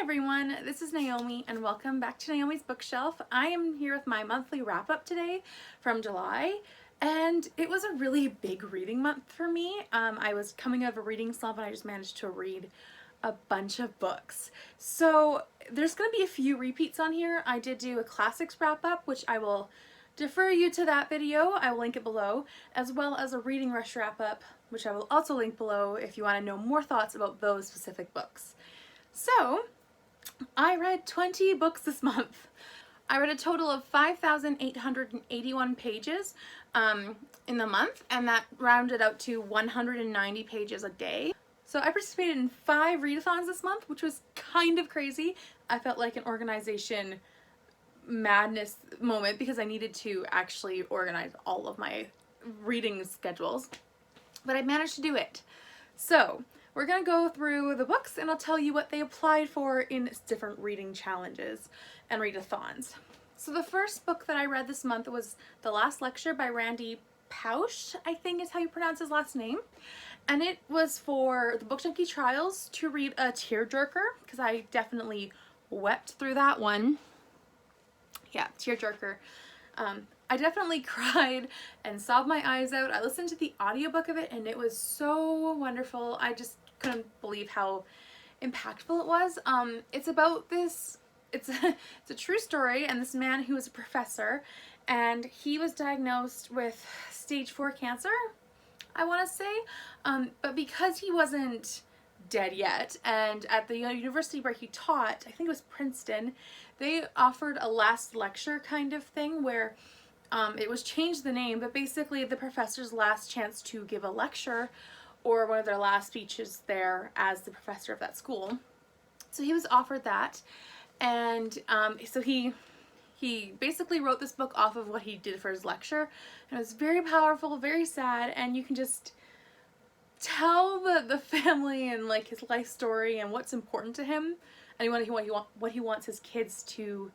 everyone, this is Naomi and welcome back to Naomi's Bookshelf. I am here with my monthly wrap-up today from July, and it was a really big reading month for me. I was coming out of a reading slump and I just managed to read a bunch of books. So there's going to be a few repeats on here. I did do a classics wrap-up, which I will defer you to that video. I will link it below, as well as a reading rush wrap-up, which I will also link below if you want to know more thoughts about those specific books. So, I read 20 books this month. I read a total of 5,881 pages in the month, and that rounded out to 190 pages a day. So I participated in 5 readathons this month, which was kind of crazy. I felt like an organization madness moment because I needed to actually organize all of my reading schedules, but I managed to do it. So we're going to go through the books and I'll tell you what they applied for in different reading challenges and readathons. So the first book that I read this month was The Last Lecture by Randy Pausch, I think is how you pronounce his last name. And it was for the Book Junkie Trials to read a tearjerker, because I definitely wept through that one. Yeah, tearjerker. I definitely cried and sobbed my eyes out. I listened to the audiobook of it and it was so wonderful. I just couldn't believe how impactful it was. It's about this, it's a true story, and this man who was a professor, and he was diagnosed with stage 4 cancer, I want to say, but because he wasn't dead yet, and at the university where he taught, I think it was Princeton, they offered a last lecture kind of thing where it was changed the name, but basically the professor's last chance to give a lecture or one of their last speeches there as the professor of that school. So he was offered that, and so he basically wrote this book off of what he did for his lecture, and it was very powerful, very sad, and you can just tell the family and like his life story and what's important to him and what he wants his kids to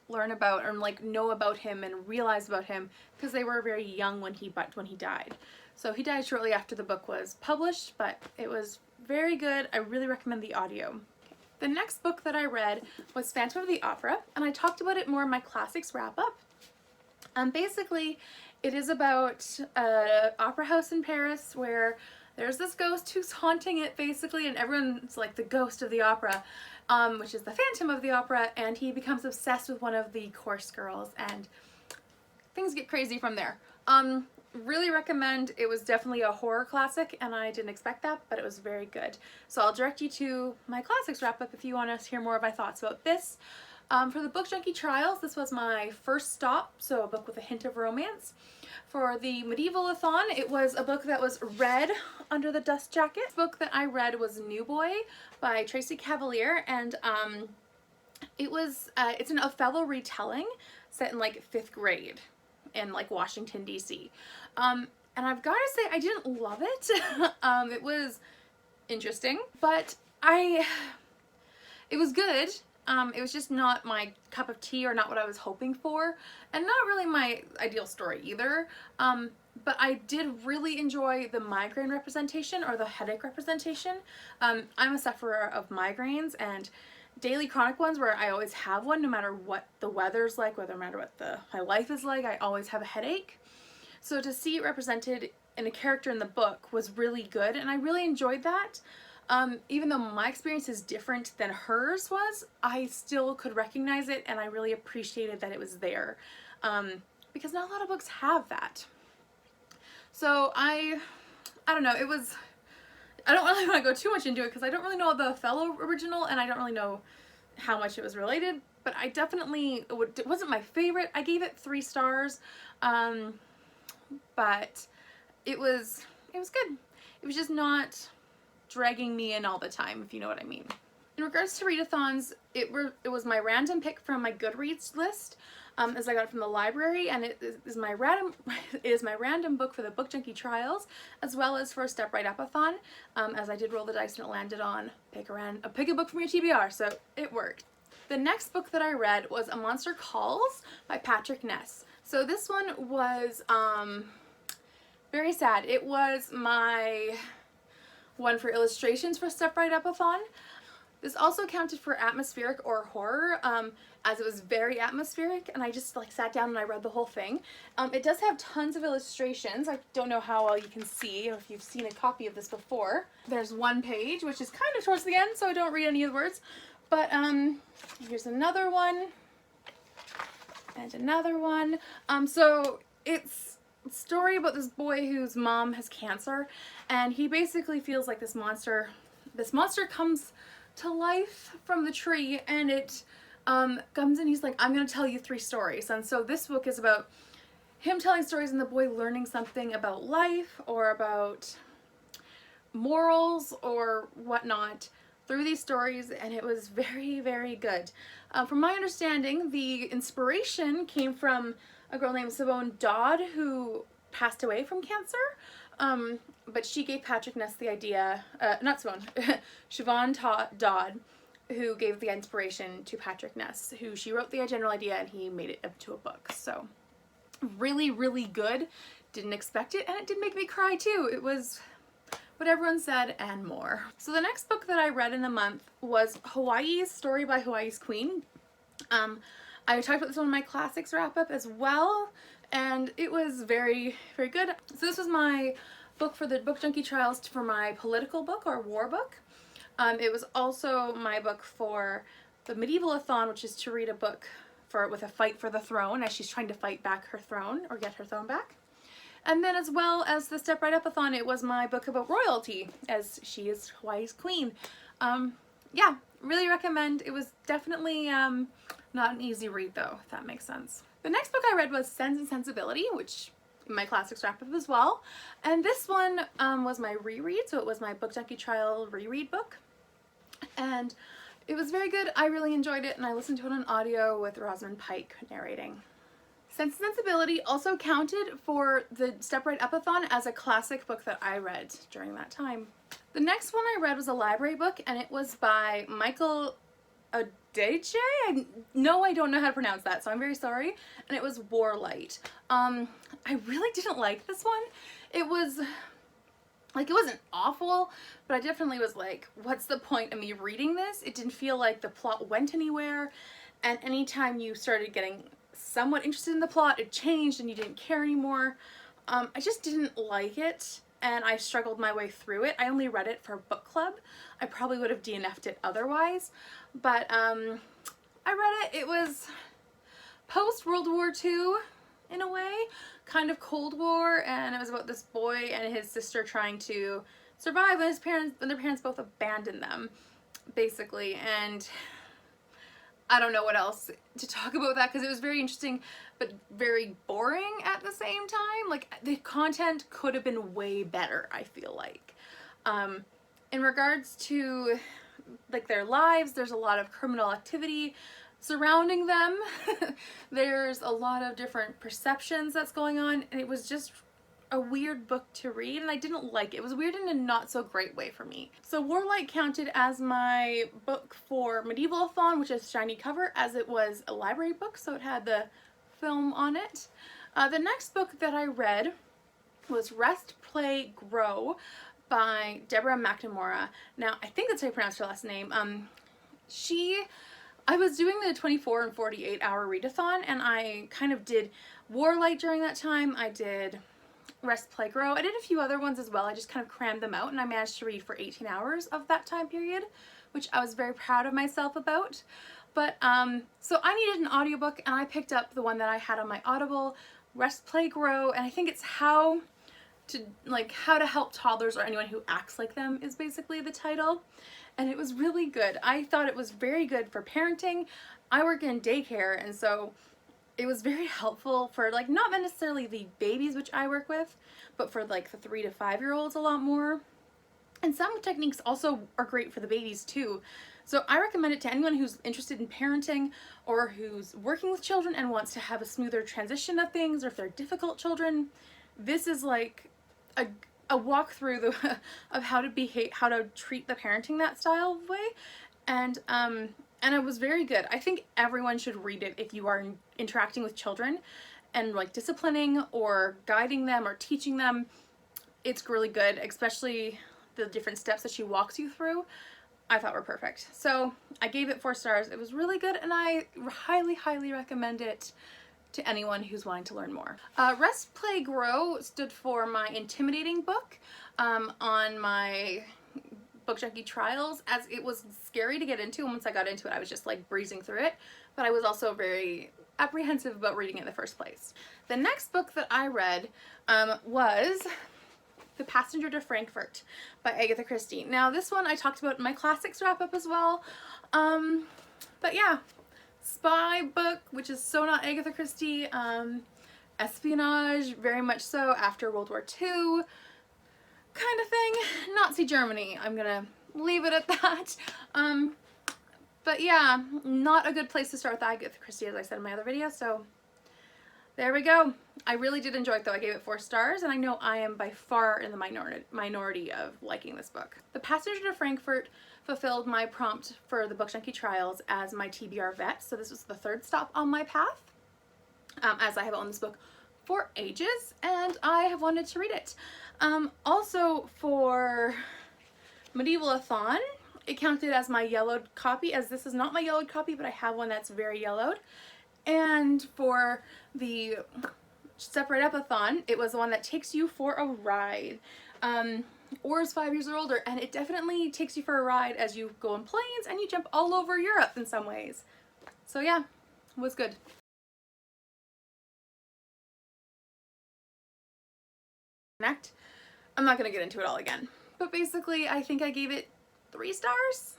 learn about or like know about him and realize about him, because they were very young when he died. So he died shortly after the book was published, but it was very good. I really recommend the audio. The next book that I read was Phantom of the Opera, and I talked about it more in my classics wrap-up. Basically, it is about an opera house in Paris where there's this ghost who's haunting it basically, and everyone's like the ghost of the opera, which is the Phantom of the Opera, and he becomes obsessed with one of the chorus girls, and things get crazy from there. Really recommend. It was definitely a horror classic, and I didn't expect that, but it was very good. So I'll direct you to my classics wrap-up if you want to hear more of my thoughts about this. For the Book Junkie Trials, this was my first stop, so a book with a hint of romance. For the Medieval-a-thon, it was a book that was read under the dust jacket. The book that I read was New Boy by Tracy Cavalier, and it's an Othello retelling set in like 5th grade in like Washington, D.C. And I've got to say I didn't love it. It was interesting, but it was good. It was just not my cup of tea or not what I was hoping for, and not really my ideal story either. But I did really enjoy the migraine representation or the headache representation. I'm a sufferer of migraines and daily chronic ones where I always have one no matter what the weather's like, no matter what my life is like, I always have a headache. So to see it represented in a character in the book was really good, and I really enjoyed that. Even though my experience is different than hers was, I still could recognize it, and I really appreciated that it was there, because not a lot of books have that. So I don't know, I don't really want to go too much into it because I don't really know the Othello original, and I don't really know how much it was related, but it wasn't my favorite. I gave it 3 stars, but it was good. It was just not dragging me in all the time, if you know what I mean. In regards to readathons, it was my random pick from my Goodreads list, as I got it from the library, and it is my random book for the Book Junkie Trials, as well as for a Step Right Up-a-thon, as I did roll the dice and it landed on pick a book from your TBR, so it worked. The next book that I read was A Monster Calls by Patrick Ness. So this one was very sad. It was my one for illustrations for Step Right Up-a-thon. This also counted for atmospheric or horror, as it was very atmospheric, and I just like sat down and I read the whole thing. It does have tons of illustrations. I don't know how well you can see or if you've seen a copy of this before. There's one page, which is kind of towards the end, so I don't read any of the words. But here's another one, and another one. So it's a story about this boy whose mom has cancer, and he basically feels like this monster comes to life from the tree, and it comes in. He's like, I'm gonna tell you 3 stories. And so this book is about him telling stories and the boy learning something about life or about morals or whatnot through these stories, and it was very, very good. From my understanding, the inspiration came from a girl named Siobhan Dodd, who passed away from cancer. But she gave Patrick Ness the idea, not Siobhan, Siobhan Dodd, who gave the inspiration to Patrick Ness, who she wrote the general idea and he made it into a book. So really, really good. Didn't expect it, and it did make me cry too. It was what everyone said and more. So the next book that I read in the month was Hawaii's Story by Hawaii's Queen. I talked about this on my classics wrap up as well, and it was very, very good. So this was my book for the Book Junkie Trials for my political book or war book. It was also my book for the Medievalathon, which is to read a book with a fight for the throne as she's trying to fight back her throne or get her throne back. And then as well as the Step Right Up-a-thon, it was my book about royalty, as she is Hawaii's queen. Yeah, really recommend. It was definitely not an easy read though, if that makes sense. The next book I read was Sense and Sensibility, which my classics wrap up as well. And this one was my reread, so it was my Book Junkie Trial reread book. And it was very good. I really enjoyed it, and I listened to it on audio with Rosamund Pike narrating. Sense and Sensibility also counted for the Step Right Up-a-thon as a classic book that I read during that time. The next one I read was a library book, and it was by Michael Odeje? I don't know how to pronounce that, so I'm very sorry. And it was Warlight. I really didn't like this one. It was, like, it wasn't awful, but I definitely was like, what's the point of me reading this? It didn't feel like the plot went anywhere, and anytime you started getting somewhat interested in the plot, it changed and you didn't care anymore. I just didn't like it, and I struggled my way through it. I only read it for book club. I probably would have DNF'd it otherwise, but I read it. It was post World War II in a way, kind of Cold War, and it was about this boy and his sister trying to survive when their parents both abandoned them, basically. And I don't know what else to talk about that, because it was very interesting but very boring at the same time. Like, the content could have been way better, I feel like. In regards to like their lives, there's a lot of criminal activity surrounding them. There's a lot of different perceptions that's going on, and it was just a weird book to read, and I didn't like it. It was weird in a not so great way for me. So Warlight counted as my book for Medievalathon, which is shiny cover, as it was a library book, so it had the film on it. The next book that I read was Rest, Play, Grow by Deborah McNamara. Now, I think that's how you pronounce her last name. I was doing the 24 and 48 hour readathon, and I kind of did Warlight during that time. I did Rest, Play, Grow. I did a few other ones as well. I just kind of crammed them out, and I managed to read for 18 hours of that time period, which I was very proud of myself about. But so I needed an audiobook, and I picked up the one that I had on my Audible, Rest, Play, Grow, and I think it's how to help toddlers or anyone who acts like them is basically the title. And it was really good. I thought it was very good for parenting. I work in daycare, and so it was very helpful for, like, not necessarily the babies, which I work with, but for like the 3 to 5 year olds a lot more. And some techniques also are great for the babies too. So I recommend it to anyone who's interested in parenting or who's working with children and wants to have a smoother transition of things, or if they're difficult children. This is like a walkthrough of how to behave, how to treat the parenting that style of way. And it was very good. I think everyone should read it if you are interacting with children and like disciplining or guiding them or teaching them. It's really good, especially the different steps that she walks you through. I thought were perfect. So I gave it 4 stars. It was really good, and I highly, highly recommend it to anyone who's wanting to learn more. Rest, Play, Grow stood for my intimidating book on my Book Junkie Trials, as it was scary to get into, and once I got into it I was just like breezing through it, but I was also very apprehensive about reading it in the first place. The next book that I read was The Passenger to Frankfurt by Agatha Christie. Now this one I talked about in my classics wrap up as well, but yeah, spy book, which is so not Agatha Christie, espionage, very much so, after World War II kind of thing, Nazi Germany, I'm gonna leave it at that. But yeah, not a good place to start with Agatha Christie, as I said in my other video, so there we go. I really did enjoy it though. I gave it 4 stars, and I know I am by far in the minority of liking this book. The Passenger to Frankfurt fulfilled my prompt for the Book Junkie Trials as my TBR vet, so this was the 3rd stop on my path, as I have owned this book for ages and I have wanted to read it. Also for Medieval-a-thon, it counted as my yellowed copy, as this is not my yellowed copy, but I have one that's very yellowed. And for the Separate Up-a-thon, it was the one that takes you for a ride. Or is 5 years or older, and it definitely takes you for a ride as you go in planes and you jump all over Europe in some ways. So yeah, it was good. I'm not going to get into it all again, but basically I think I gave it 3 stars,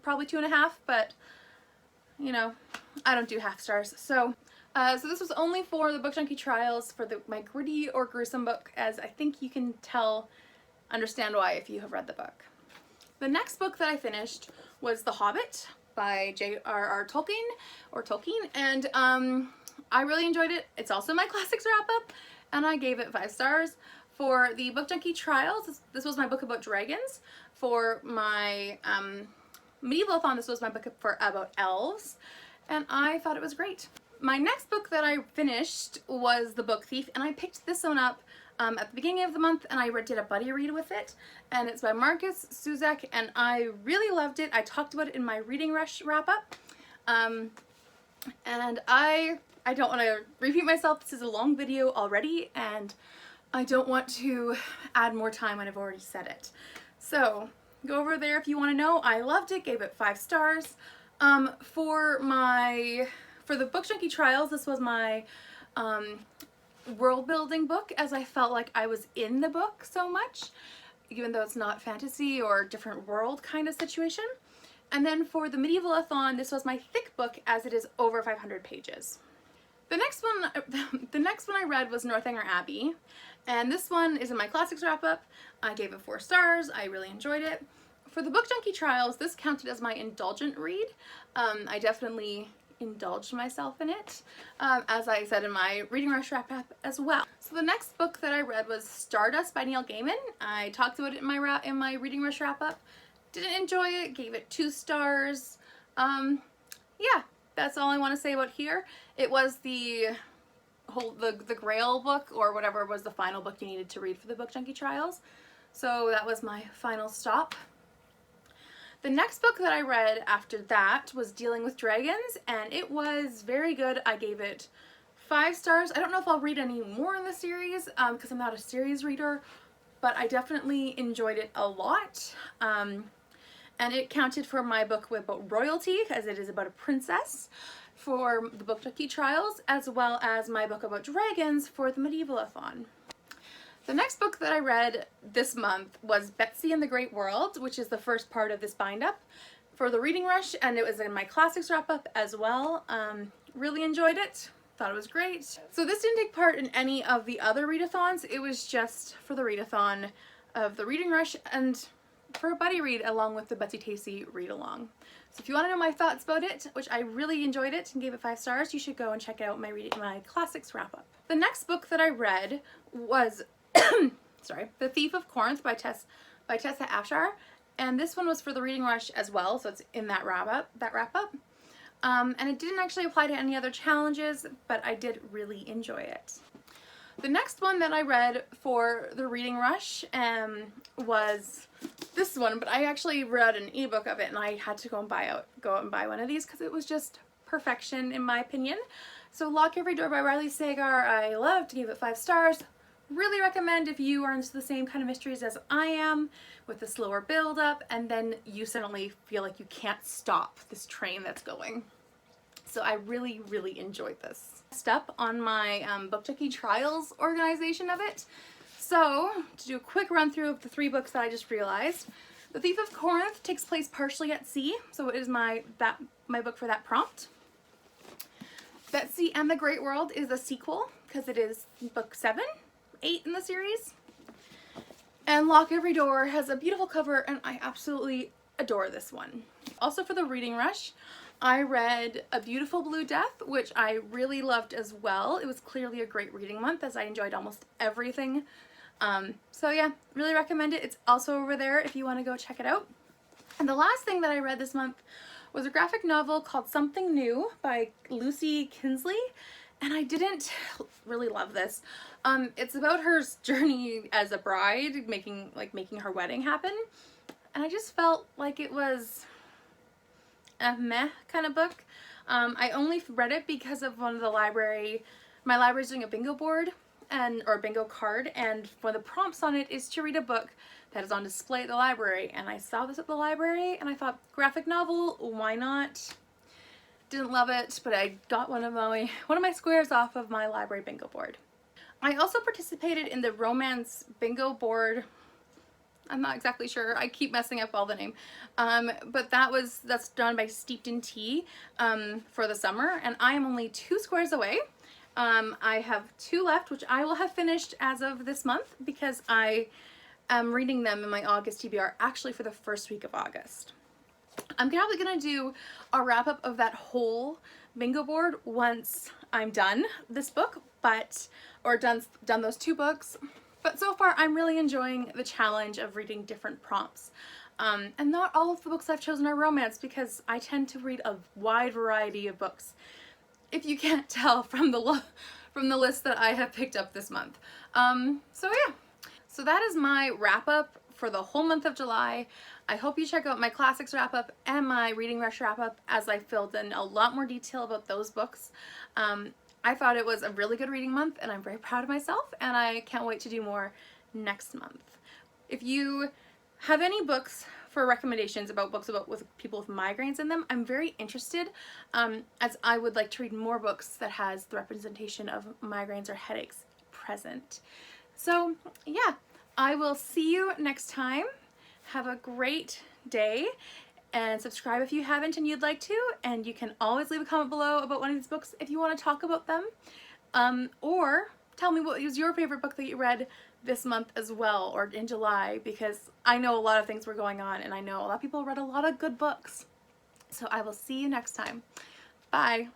probably 2.5, but you know, I don't do half stars. So this was only for the Book Junkie Trials, for my gritty or gruesome book, as I think you can understand why if you have read the book. The next book that I finished was The Hobbit by J.R.R. Tolkien, and I really enjoyed it. It's also my classics wrap up, and I gave it 5 stars. For the Book Junkie Trials, this was my book about dragons. For my Medieval-a-thon, this was my book about elves, and I thought it was great. My next book that I finished was The Book Thief, and I picked this one up at the beginning of the month, and I did a buddy read with it, and it's by Markus Zusak, and I really loved it. I talked about it in my Reading Rush wrap-up, and I don't want to repeat myself. This is a long video already, and I don't want to add more time when I've already said it. So go over there if you want to know. I loved it, gave it 5 stars. For the Book Junkie Trials, this was my world building book, as I felt like I was in the book so much, even though it's not fantasy or different world kind of situation. And then for the Medieval-a-thon, this was my thick book, as it is over 500 pages. The next one I read was Northanger Abbey, and this one is in my classics wrap-up. I gave it 4 stars. I really enjoyed it. For the Book Junkie Trials, this counted as my indulgent read. I definitely indulged myself in it, as I said in my Reading Rush wrap-up as well. So the next book that I read was Stardust by Neil Gaiman. I talked about it in my Reading Rush wrap-up. Didn't enjoy it. Gave it 2 stars. Yeah. That's all I want to say about here. It was the Grail book, or whatever was the final book you needed to read for the Book Junkie Trials. So that was my final stop. The next book that I read after that was Dealing with Dragons, and it was very good. I gave it 5 stars. I don't know if I'll read any more in the series, because I'm not a series reader, but I definitely enjoyed it a lot. And it counted for my book about royalty, as it is about a princess, for the Book Junkie Trials, as well as my book about dragons for the Medieval-a-thon. The next book that I read this month was Betsy and the Great World, which is the first part of this bind-up for the Reading Rush, and it was in my classics wrap-up as well. Really enjoyed it. Thought it was great. So this didn't take part in any of the other readathons. It was just for the readathon of the Reading Rush, and for a buddy read along with the Betsy Tacy read along. So if you want to know my thoughts about it, which I really enjoyed it and gave it 5 stars, you should go and check out my classics wrap-up. The next book that I read was sorry, The Thief of Corinth by Tessa Afshar, and this one was for the Reading Rush as well, so it's in that wrap-up. And it didn't actually apply to any other challenges, but I did really enjoy it. The next one that I read for the reading rush was this one, but I actually read an ebook of it, and I had to go out and buy one of these because it was just perfection in my opinion. So Lock Every Door by Riley Sagar, I loved, gave it 5 stars. Really recommend if you are into the same kind of mysteries as I am, with the slower build up, and then you suddenly feel like you can't stop this train that's going. So I really, really enjoyed this. Next up on my BookTucky Trials organization of it. So, to do a quick run through of the 3 books that I just realized. The Thief of Corinth takes place partially at sea, so it is my book for that prompt. Betsy and the Great World is a sequel, because it is book 7, 8 in the series. And Lock Every Door has a beautiful cover, and I absolutely adore this one. Also for the reading rush, I read A Beautiful Blue Death, which I really loved as well. It was clearly a great reading month, as I enjoyed almost everything. So yeah, really recommend it. It's also over there if you want to go check it out. And the last thing that I read this month was a graphic novel called Something New by Lucy Kinsley, and I didn't really love this. It's about her journey as a bride, making her wedding happen, and I just felt like it was a meh kind of book. I only read it because of my library's doing a bingo board or a bingo card, and one of the prompts on it is to read a book that is on display at the library, and I saw this at the library and I thought, graphic novel, why not? Didn't love it, but I got one of my squares off of my library bingo board. I also participated in the romance bingo board. I'm not exactly sure. I keep messing up all the name. But that's done by Steeped in Tea for the summer, and I am only 2 squares away. I have 2 left, which I will have finished as of this month because I am reading them in my August TBR, actually for the first week of August. I'm probably gonna do a wrap up of that whole bingo board once I'm done this book, or done those 2 books. But so far I'm really enjoying the challenge of reading different prompts. And not all of the books I've chosen are romance, because I tend to read a wide variety of books, if you can't tell from the list that I have picked up this month. So yeah, so that is my wrap up for the whole month of July. I hope you check out my classics wrap up and my reading rush wrap up, as I filled in a lot more detail about those books. I thought it was a really good reading month, and I'm very proud of myself, and I can't wait to do more next month. If you have any books for recommendations about books with people with migraines in them, I'm very interested, as I would like to read more books that has the representation of migraines or headaches present. So yeah, I will see you next time. Have a great day, and subscribe if you haven't and you'd like to, and you can always leave a comment below about one of these books if you want to talk about them, or tell me what was your favorite book that you read this month as well, or in July, because I know a lot of things were going on, and I know a lot of people read a lot of good books. So I will see you next time. Bye.